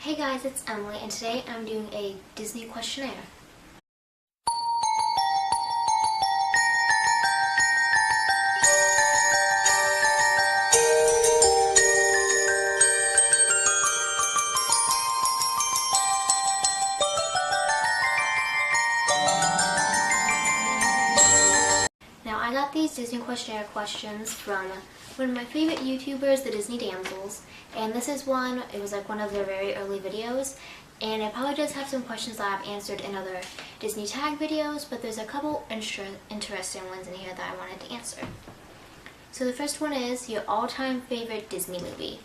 Hey guys, it's Emily, and today I'm doing a Disney questionnaire. Now, I got these Disney questionnaire questions from one of my favorite YouTubers, the Disney Damsels, and this is one. It was like one of their very early videos, and it probably does have some questions that I've answered in other Disney tag videos, but there's a couple interesting ones in here that I wanted to answer. So the first one is your all-time favorite Disney movie.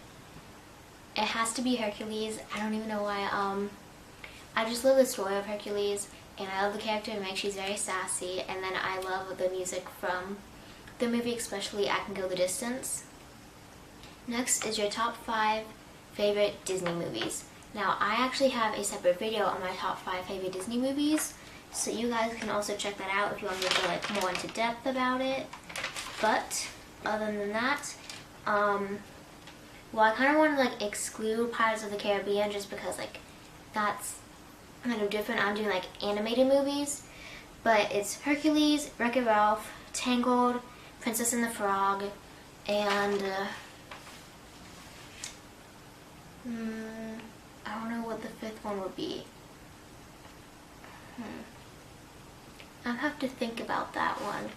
It has to be Hercules. I don't even know why. I just love the story of Hercules, and I love the character Meg. She's very sassy, and then I love the music from the movie, especially I Can Go the Distance. Next is your top 5 favorite Disney movies. Now, I actually have a separate video on my top 5 favorite Disney movies, so you guys can also check that out if you want me to go like more into depth about it. But other than that, well, I kind of want to like exclude Pirates of the Caribbean just because like that's kind of different. I'm doing like animated movies, but it's Hercules, Wreck-It Ralph, Tangled, Princess and the Frog, and I don't know what the 5th one would be. I'll have to think about that one.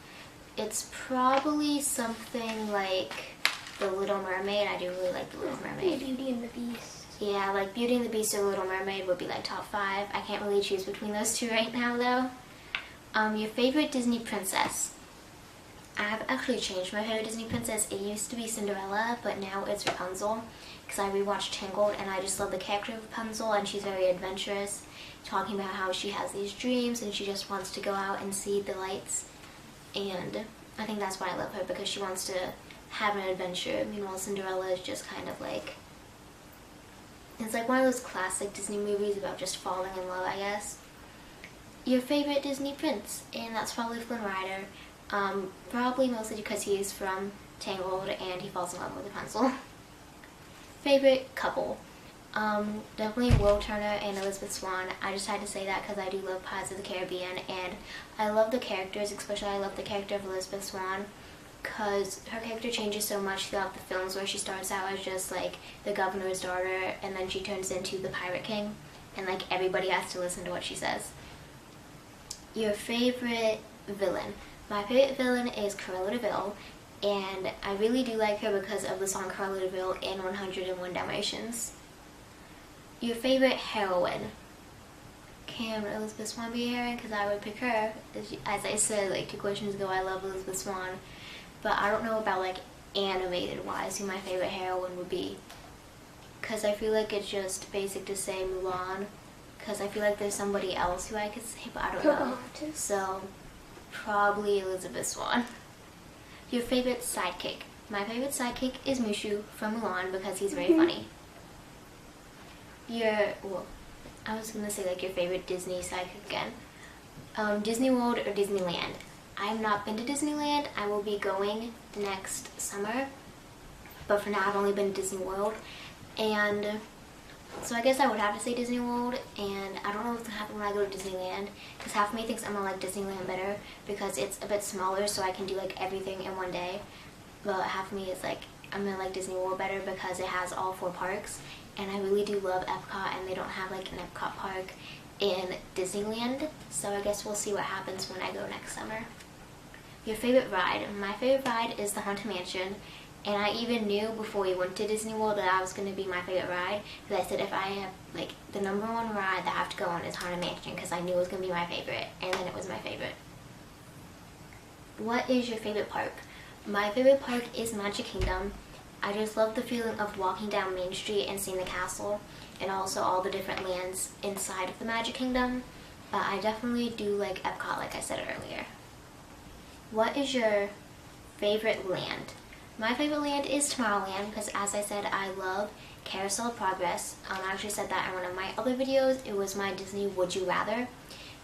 It's probably something like The Little Mermaid. I do really like The Little Mermaid. Beauty and the Beast. Yeah, like Beauty and the Beast or Little Mermaid would be like top 5. I can't really choose between those two right now though. Your favorite Disney princess. I have actually changed my favorite Disney princess. It used to be Cinderella, but now it's Rapunzel because I rewatched Tangled and I just love the character of Rapunzel, and she's very adventurous, talking about how she has these dreams and she just wants to go out and see the lights, and I think that's why I love her, because she wants to have an adventure. Meanwhile, Cinderella is just kind of like, it's like one of those classic Disney movies about just falling in love, I guess. Your favorite Disney prince, and that's probably Flynn Rider. Probably mostly because he's from Tangled and he falls in love with Rapunzel. Favorite couple. Definitely Will Turner and Elizabeth Swann. I just had to say that because I do love Pirates of the Caribbean, and I love the characters, especially I love the character of Elizabeth Swann, because her character changes so much throughout the films, where she starts out as just like the governor's daughter and then she turns into the pirate king, and like everybody has to listen to what she says. Your favorite villain. My favorite villain is Cruella de Vil, and I really do like her because of the song Cruella de Vil in 101 Dalmatians. Your favorite heroine. Can Elizabeth Swann be a heroine? Because I would pick her. As I said like 2 questions ago, I love Elizabeth Swann, but I don't know about like animated wise who my favorite heroine would be, because I feel like it's just basic to say Mulan, because I feel like there's somebody else who I could say, but I don't know. So probably Elizabeth Swann. Your favorite sidekick. My favorite sidekick is Mushu from Mulan because he's very funny. Well, I was gonna say like your favorite Disney sidekick again. Disneyworld or Disneyland. I have not been to Disneyland. I will be going next summer, but for now I've only been to Disney World, and so I guess I would have to say Disney World, and I don't know what's going to happen when I go to Disneyland, because half of me thinks I'm going to like Disneyland better because it's a bit smaller, so I can do like everything in one day, but half of me is like, I'm going to like Disney World better because it has all 4 parks, and I really do love Epcot, and they don't have like an Epcot park in Disneyland, so I guess we'll see what happens when I go next summer. Your favorite ride. My favorite ride is the Haunted Mansion. And I even knew before we went to Disney World that I was going to be my favorite ride, because I said if I have like the #1 ride that I have to go on is Haunted Mansion, because I knew it was going to be my favorite, and then it was my favorite. What is your favorite park? My favorite park is Magic Kingdom. I just love the feeling of walking down Main Street and seeing the castle, and also all the different lands inside of the Magic Kingdom, but I definitely do like Epcot like I said earlier. What is your favorite land? My favorite land is Tomorrowland because, as I said, I love Carousel of Progress. I actually said that in one of my other videos. It was my Disney Would You Rather,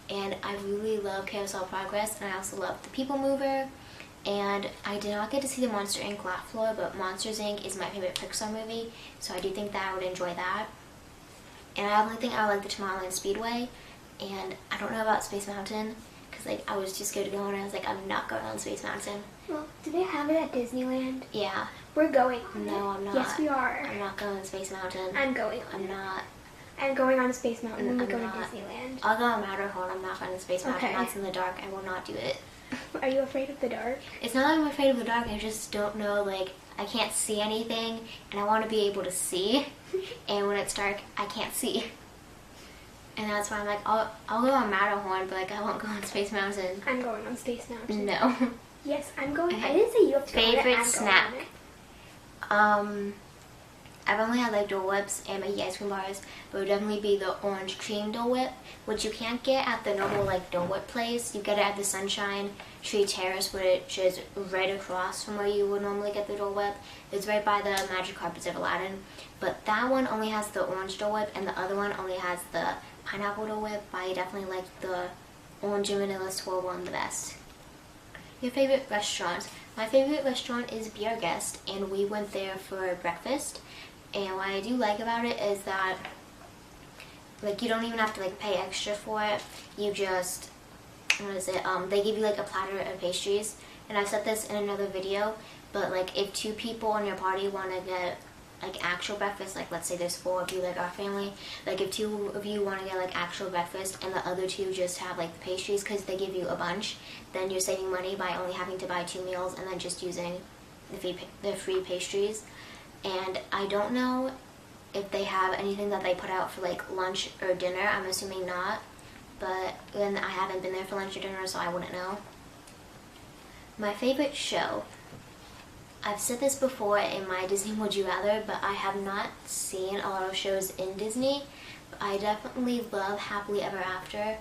and I really love Carousel of Progress, and I also love the People Mover, and I did not get to see the Monster Inc. Laugh Floor, but Monsters Inc. is my favorite Pixar movie, so I do think that I would enjoy that. And I only think I like the Tomorrowland Speedway, and I don't know about Space Mountain, because like I was too scared to go, and I was like, I'm not going on Space Mountain. Well, do they have it at Disneyland? Yeah. We're going on No, I'm not. Yes, we are. I'm not going on Space Mountain. I'm going on I'm not. I'm going on Space Mountain when we go to not. Disneyland. I'll go on Matterhorn. I'm not going to Space Mountain. Okay. That's in the dark. I will not do it. Are you afraid of the dark? It's not that I'm afraid of the dark. I just don't know, like, I can't see anything, and I want to be able to see. And when it's dark, I can't see. And that's why I'm like, I'll go on Matterhorn, but like I won't go on Space Mountain. I'm going on Space Mountain. No. Yes, I'm going. Okay. I didn't say you have to go on it. Favorite I'm snack? going on it. I've only had like Dole Whips and Mickey ice cream bars, but it would definitely be the orange cream Dole Whip, which you can't get at the normal like Dole Whip place. You get it at the Sunshine Tree Terrace, which is right across from where you would normally get the Dole Whip. It's right by the Magic Carpets of Aladdin. But that one only has the orange Dole Whip, and the other one only has the pineapple Dole Whip. I definitely like the orange and vanilla swirl one the best. Your favorite restaurant? My favorite restaurant is Beer Guest, and we went there for breakfast. And what I do like about it is that, like, you don't even have to like pay extra for it. You just, what is it? They give you like a platter of pastries. And I've said this in another video, but like if 2 people in your party want to get like actual breakfast, like let's say there's 4 of you, like our family, like if 2 of you want to get like actual breakfast and the other 2 just have like the pastries because they give you a bunch, then you're saving money by only having to buy 2 meals and then just using the free pastries. And I don't know if they have anything that they put out for like lunch or dinner. I'm assuming not, but then I haven't been there for lunch or dinner, so I wouldn't know. My favorite show. I've said this before in my Disney Would You Rather, but I have not seen a lot of shows in Disney. But I definitely love Happily Ever After.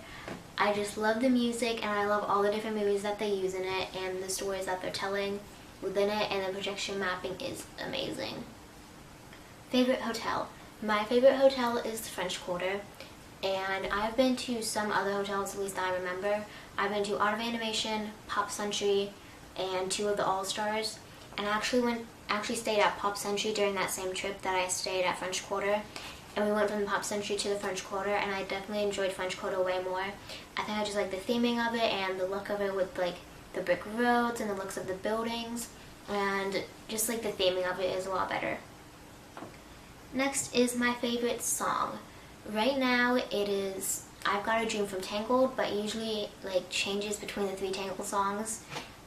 I just love the music, and I love all the different movies that they use in it and the stories that they're telling within it, and the projection mapping is amazing. Favorite hotel. My favorite hotel is the French Quarter, and I've been to some other hotels, at least that I remember. I've been to Art of Animation, Pop Century, and 2 of the All-Stars. And I actually stayed at Pop Century during that same trip that I stayed at French Quarter. And we went from Pop Century to the French Quarter, and I definitely enjoyed French Quarter way more. I think I just like the theming of it and the look of it with like the brick roads and the looks of the buildings, and just like the theming of it is a lot better. Next is my favorite song. Right now it is I've Got a Dream from Tangled, but usually like changes between the 3 Tangled songs.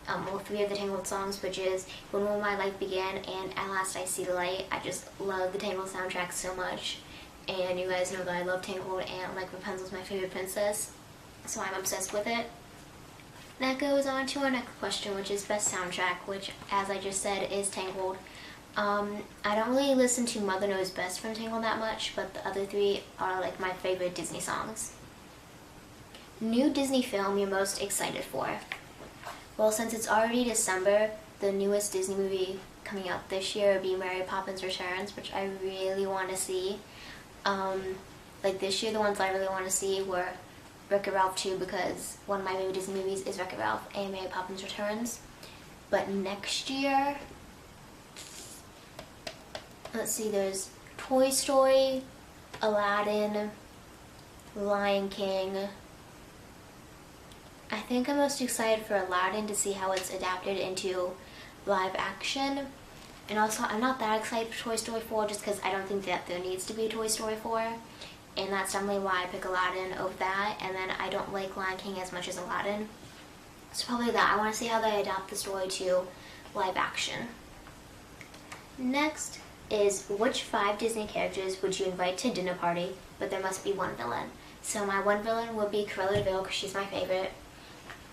Well, 3 of the Tangled songs, which is When Will My Life Begin and At Last I See the Light. I just love the Tangled soundtrack so much, and you guys know that I love Tangled, and like Rapunzel's my favorite princess, so I'm obsessed with it. That goes on to our next question, which is best soundtrack, which, as I just said, is Tangled. I don't really listen to Mother Knows Best from Tangled that much, but the other 3 are like my favorite Disney songs. New Disney film you're most excited for? Well, since it's already December, the newest Disney movie coming out this year would be Mary Poppins Returns, which I really want to see. Like this year, the ones I really want to see were Wreck-It Ralph 2, because one of my favorite Disney movies is Wreck-It Ralph and Mary Poppins Returns. But next year, let's see, there's Toy Story, Aladdin, Lion King. I think I'm most excited for Aladdin to see how it's adapted into live action. And also, I'm not that excited for Toy Story 4 just because I don't think that there needs to be a Toy Story 4. And that's definitely why I pick Aladdin over that. And then I don't like Lion King as much as Aladdin. So probably that. I want to see how they adapt the story to live action. Next is, which 5 Disney characters would you invite to a dinner party, but there must be one villain? So my one villain would be Cruella de Vil because she's my favorite.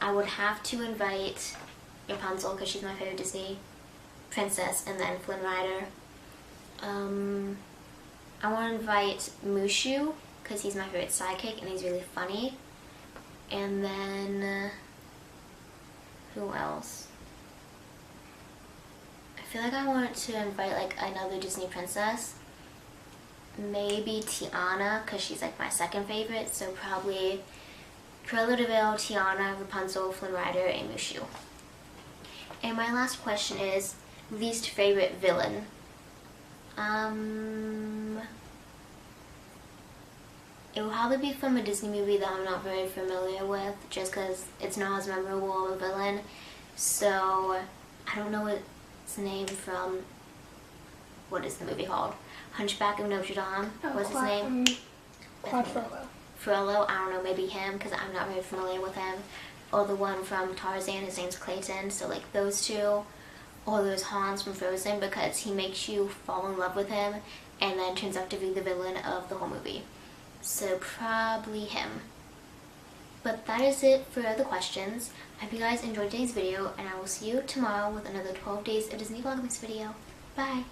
I would have to invite Rapunzel because she's my favorite Disney princess, and then Flynn Rider. I want to invite Mushu because he's my favorite sidekick and he's really funny. And then, who else? I feel like I want to invite like another Disney princess. Maybe Tiana because she's like my second favorite, so probably Cruella de Vil, Tiana, Rapunzel, Flynn Rider, and Mushu. And my last question is, least favorite villain. It will probably be from a Disney movie that I'm not very familiar with, just because it's not as memorable of a villain. So, I don't know its name from, what is the movie called? Hunchback of Notre Dame. What's his name? Claude Frollo. Frollo, I don't know, maybe him, because I'm not very familiar with him. Or the one from Tarzan, his name's Clayton. So like those two. Or there's Hans from Frozen, because he makes you fall in love with him and then turns out to be the villain of the whole movie. So probably him. But that is it for the questions. I hope you guys enjoyed today's video, and I will see you tomorrow with another 12 Days of Disney Vlogmas video. Bye!